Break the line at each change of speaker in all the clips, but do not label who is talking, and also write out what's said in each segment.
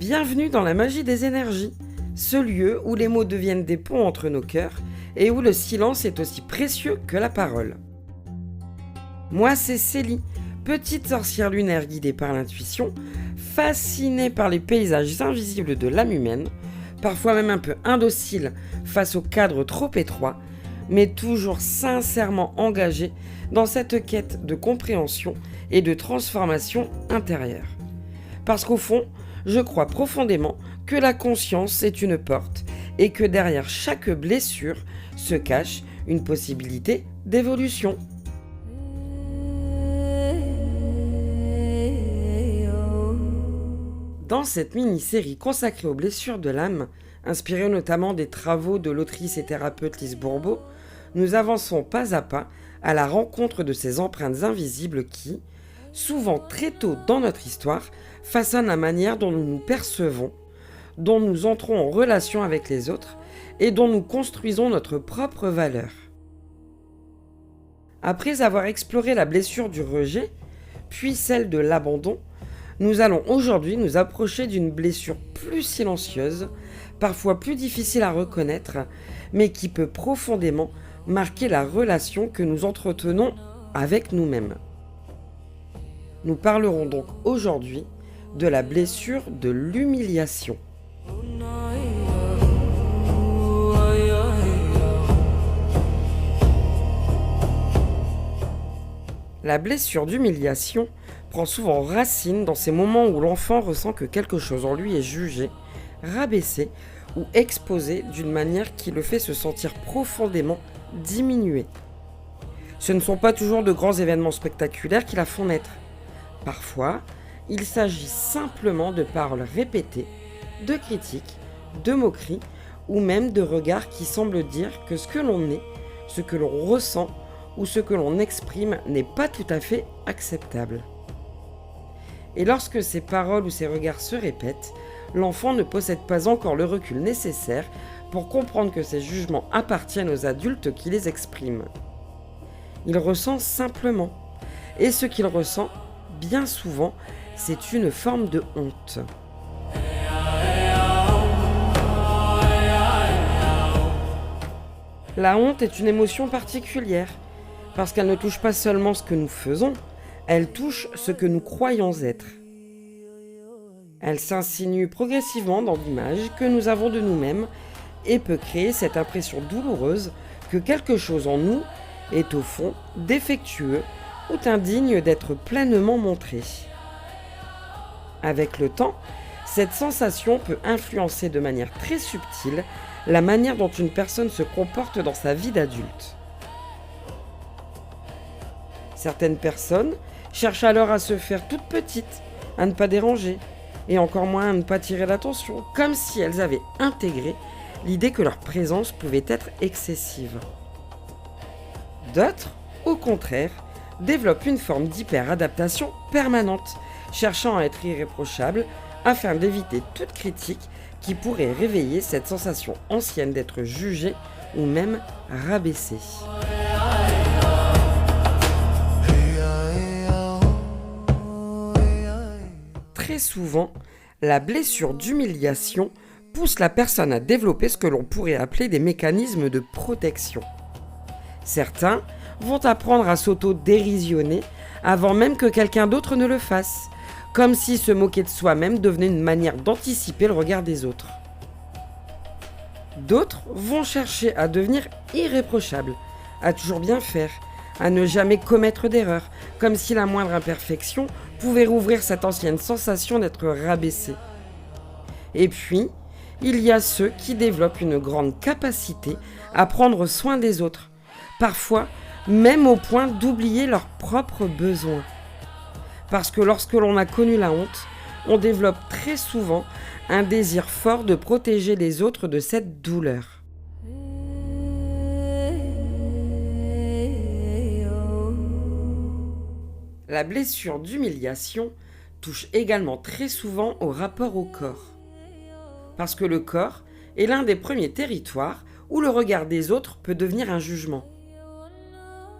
Bienvenue dans la magie des énergies, ce lieu où les mots deviennent des ponts entre nos cœurs et où le silence est aussi précieux que la parole. Moi, c'est Célie, petite sorcière lunaire guidée par l'intuition, fascinée par les paysages invisibles de l'âme humaine, parfois même un peu indocile face au cadre trop étroit, mais toujours sincèrement engagée dans cette quête de compréhension et de transformation intérieure. Parce qu'au fond, je crois profondément que la conscience est une porte et que derrière chaque blessure se cache une possibilité d'évolution. Dans cette mini-série consacrée aux blessures de l'âme, inspirée notamment des travaux de l'autrice et thérapeute Lise Bourbeau, nous avançons pas à pas à la rencontre de ces empreintes invisibles qui, souvent très tôt dans notre histoire, façonnent la manière dont nous nous percevons, dont nous entrons en relation avec les autres et dont nous construisons notre propre valeur. Après avoir exploré la blessure du rejet, puis celle de l'abandon, nous allons aujourd'hui nous approcher d'une blessure plus silencieuse, parfois plus difficile à reconnaître, mais qui peut profondément marquer la relation que nous entretenons avec nous-mêmes. Nous parlerons donc aujourd'hui de la blessure de l'humiliation. La blessure d'humiliation prend souvent racine dans ces moments où l'enfant ressent que quelque chose en lui est jugé, rabaissé ou exposé d'une manière qui le fait se sentir profondément diminué. Ce ne sont pas toujours de grands événements spectaculaires qui la font naître. Parfois, il s'agit simplement de paroles répétées, de critiques, de moqueries ou même de regards qui semblent dire que ce que l'on est, ce que l'on ressent ou ce que l'on exprime n'est pas tout à fait acceptable. Et lorsque ces paroles ou ces regards se répètent, l'enfant ne possède pas encore le recul nécessaire pour comprendre que ces jugements appartiennent aux adultes qui les expriment. Il ressent simplement, et ce qu'il ressent, bien souvent, c'est une forme de honte. La honte est une émotion particulière, parce qu'elle ne touche pas seulement ce que nous faisons, elle touche ce que nous croyons être. Elle s'insinue progressivement dans l'image que nous avons de nous-mêmes et peut créer cette impression douloureuse que quelque chose en nous est au fond défectueux ou indigne d'être pleinement montré. Avec le temps, cette sensation peut influencer de manière très subtile la manière dont une personne se comporte dans sa vie d'adulte. Certaines personnes cherchent alors à se faire toutes petites, à ne pas déranger, et encore moins à ne pas tirer l'attention, comme si elles avaient intégré l'idée que leur présence pouvait être excessive. D'autres, au contraire, développent une forme d'hyper-adaptation permanente, cherchant à être irréprochables afin d'éviter toute critique qui pourrait réveiller cette sensation ancienne d'être jugé ou même rabaissé. Très souvent, la blessure d'humiliation pousse la personne à développer ce que l'on pourrait appeler des mécanismes de protection. Certains vont apprendre à s'auto-dérisionner avant même que quelqu'un d'autre ne le fasse, comme si se moquer de soi-même devenait une manière d'anticiper le regard des autres. D'autres vont chercher à devenir irréprochables, à toujours bien faire, à ne jamais commettre d'erreur, comme si la moindre imperfection pouvait rouvrir cette ancienne sensation d'être rabaissé. Et puis, il y a ceux qui développent une grande capacité à prendre soin des autres, parfois même au point d'oublier leurs propres besoins. Parce que lorsque l'on a connu la honte, on développe très souvent un désir fort de protéger les autres de cette douleur. La blessure d'humiliation touche également très souvent au rapport au corps. Parce que le corps est l'un des premiers territoires où le regard des autres peut devenir un jugement.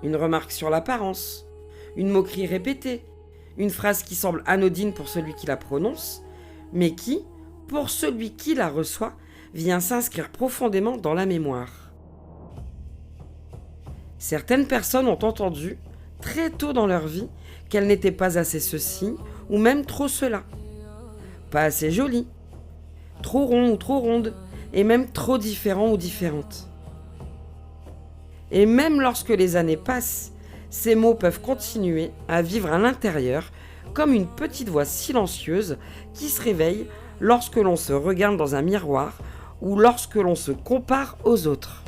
Une remarque sur l'apparence, une moquerie répétée, une phrase qui semble anodine pour celui qui la prononce, mais qui, pour celui qui la reçoit, vient s'inscrire profondément dans la mémoire. Certaines personnes ont entendu, très tôt dans leur vie, qu'elles n'étaient pas assez ceci, ou même trop cela. Pas assez jolie, trop rond ou trop ronde, et même trop différent ou différente. Et même lorsque les années passent, ces mots peuvent continuer à vivre à l'intérieur comme une petite voix silencieuse qui se réveille lorsque l'on se regarde dans un miroir ou lorsque l'on se compare aux autres.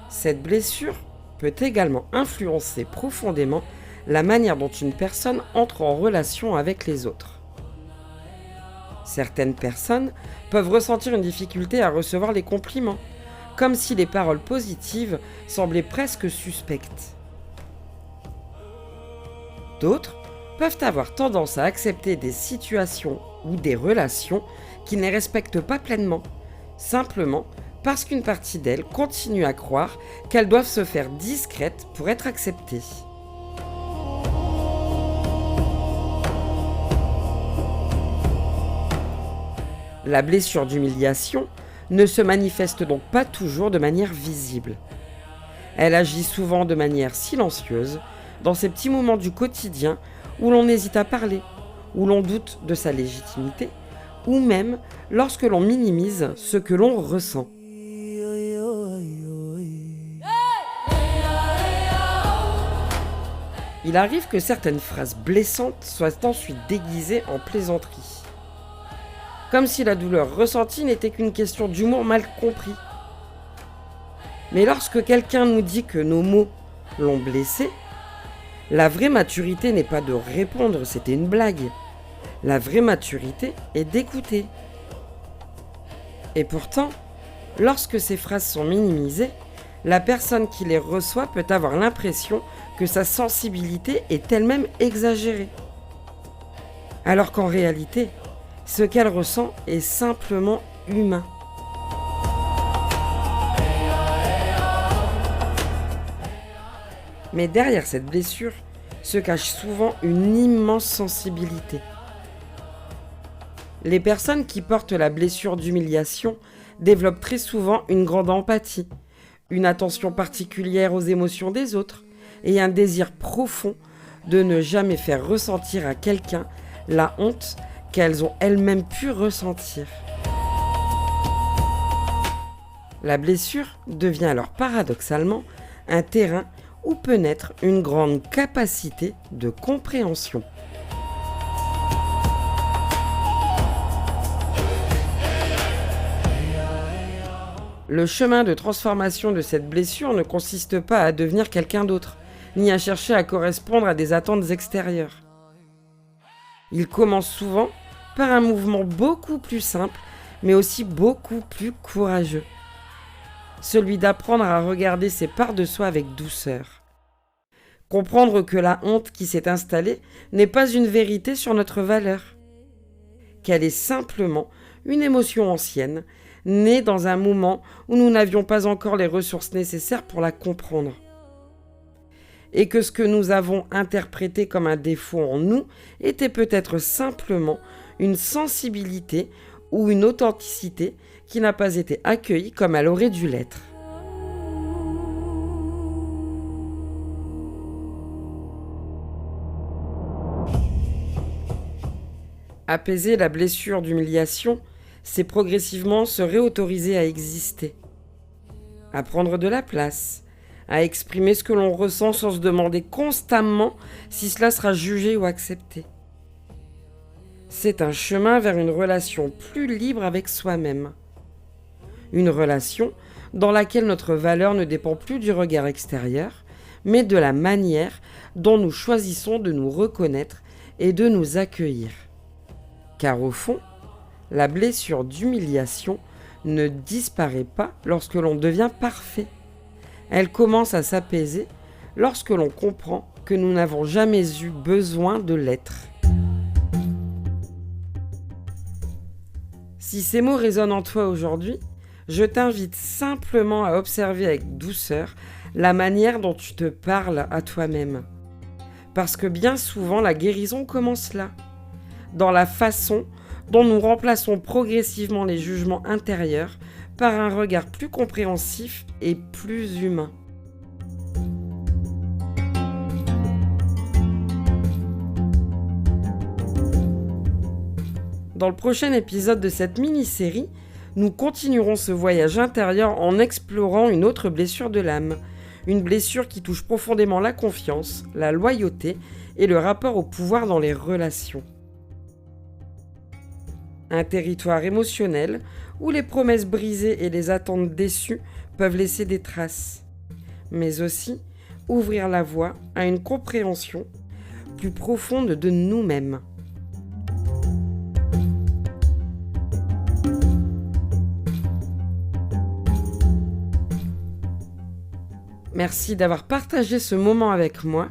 Cette blessure peut également influencer profondément la manière dont une personne entre en relation avec les autres. Certaines personnes peuvent ressentir une difficulté à recevoir les compliments, comme si les paroles positives semblaient presque suspectes. D'autres peuvent avoir tendance à accepter des situations ou des relations qui ne les respectent pas pleinement, simplement parce qu'une partie d'elles continue à croire qu'elles doivent se faire discrètes pour être acceptées. La blessure d'humiliation ne se manifeste donc pas toujours de manière visible. Elle agit souvent de manière silencieuse, dans ces petits moments du quotidien où l'on hésite à parler, où l'on doute de sa légitimité, ou même lorsque l'on minimise ce que l'on ressent. Il arrive que certaines phrases blessantes soient ensuite déguisées en plaisanterie. Comme si la douleur ressentie n'était qu'une question d'humour mal compris. Mais lorsque quelqu'un nous dit que nos mots l'ont blessé, la vraie maturité n'est pas de répondre c'était une blague. La vraie maturité est d'écouter. Et pourtant, lorsque ces phrases sont minimisées, la personne qui les reçoit peut avoir l'impression que sa sensibilité est elle-même exagérée. Alors qu'en réalité, ce qu'elle ressent est simplement humain. Mais derrière cette blessure se cache souvent une immense sensibilité. Les personnes qui portent la blessure d'humiliation développent très souvent une grande empathie, une attention particulière aux émotions des autres et un désir profond de ne jamais faire ressentir à quelqu'un la honte qu'elles ont elles-mêmes pu ressentir. La blessure devient alors paradoxalement un terrain où peut naître une grande capacité de compréhension. Le chemin de transformation de cette blessure ne consiste pas à devenir quelqu'un d'autre, ni à chercher à correspondre à des attentes extérieures. Il commence souvent par un mouvement beaucoup plus simple, mais aussi beaucoup plus courageux. Celui d'apprendre à regarder ses parts de soi avec douceur. Comprendre que la honte qui s'est installée n'est pas une vérité sur notre valeur. Qu'elle est simplement une émotion ancienne, née dans un moment où nous n'avions pas encore les ressources nécessaires pour la comprendre. Et que ce que nous avons interprété comme un défaut en nous était peut-être simplement une sensibilité ou une authenticité qui n'a pas été accueillie comme elle aurait dû l'être. Apaiser la blessure d'humiliation, c'est progressivement se réautoriser à exister, à prendre de la place, à exprimer ce que l'on ressent sans se demander constamment si cela sera jugé ou accepté. C'est un chemin vers une relation plus libre avec soi-même. Une relation dans laquelle notre valeur ne dépend plus du regard extérieur, mais de la manière dont nous choisissons de nous reconnaître et de nous accueillir. Car au fond, la blessure d'humiliation ne disparaît pas lorsque l'on devient parfait. Elle commence à s'apaiser lorsque l'on comprend que nous n'avons jamais eu besoin de l'être. Si ces mots résonnent en toi aujourd'hui, je t'invite simplement à observer avec douceur la manière dont tu te parles à toi-même. Parce que bien souvent, la guérison commence là, dans la façon dont nous remplaçons progressivement les jugements intérieurs par un regard plus compréhensif et plus humain. Dans le prochain épisode de cette mini-série, nous continuerons ce voyage intérieur en explorant une autre blessure de l'âme. Une blessure qui touche profondément la confiance, la loyauté et le rapport au pouvoir dans les relations. Un territoire émotionnel où les promesses brisées et les attentes déçues peuvent laisser des traces. Mais aussi ouvrir la voie à une compréhension plus profonde de nous-mêmes. Merci d'avoir partagé ce moment avec moi.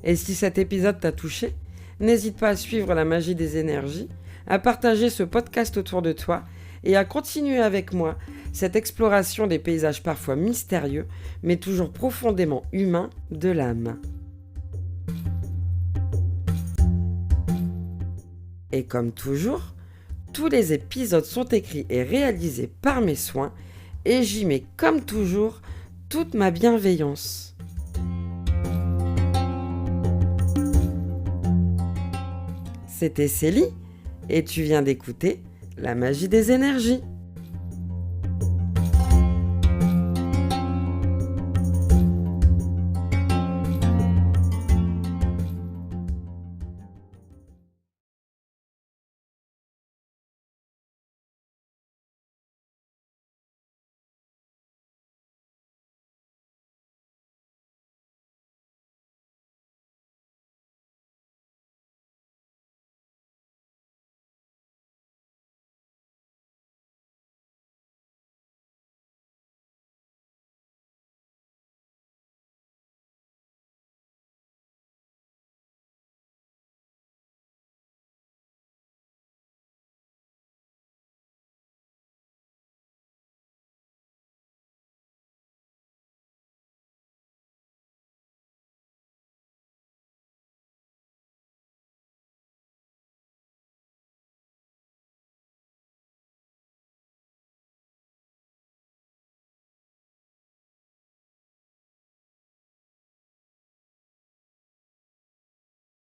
Et si cet épisode t'a touché, n'hésite pas à suivre la magie des énergies, à partager ce podcast autour de toi et à continuer avec moi cette exploration des paysages parfois mystérieux, mais toujours profondément humains de l'âme. Et comme toujours, tous les épisodes sont écrits et réalisés par mes soins et j'y mets comme toujours toute ma bienveillance. C'était Célie et tu viens d'écouter La magie des énergies.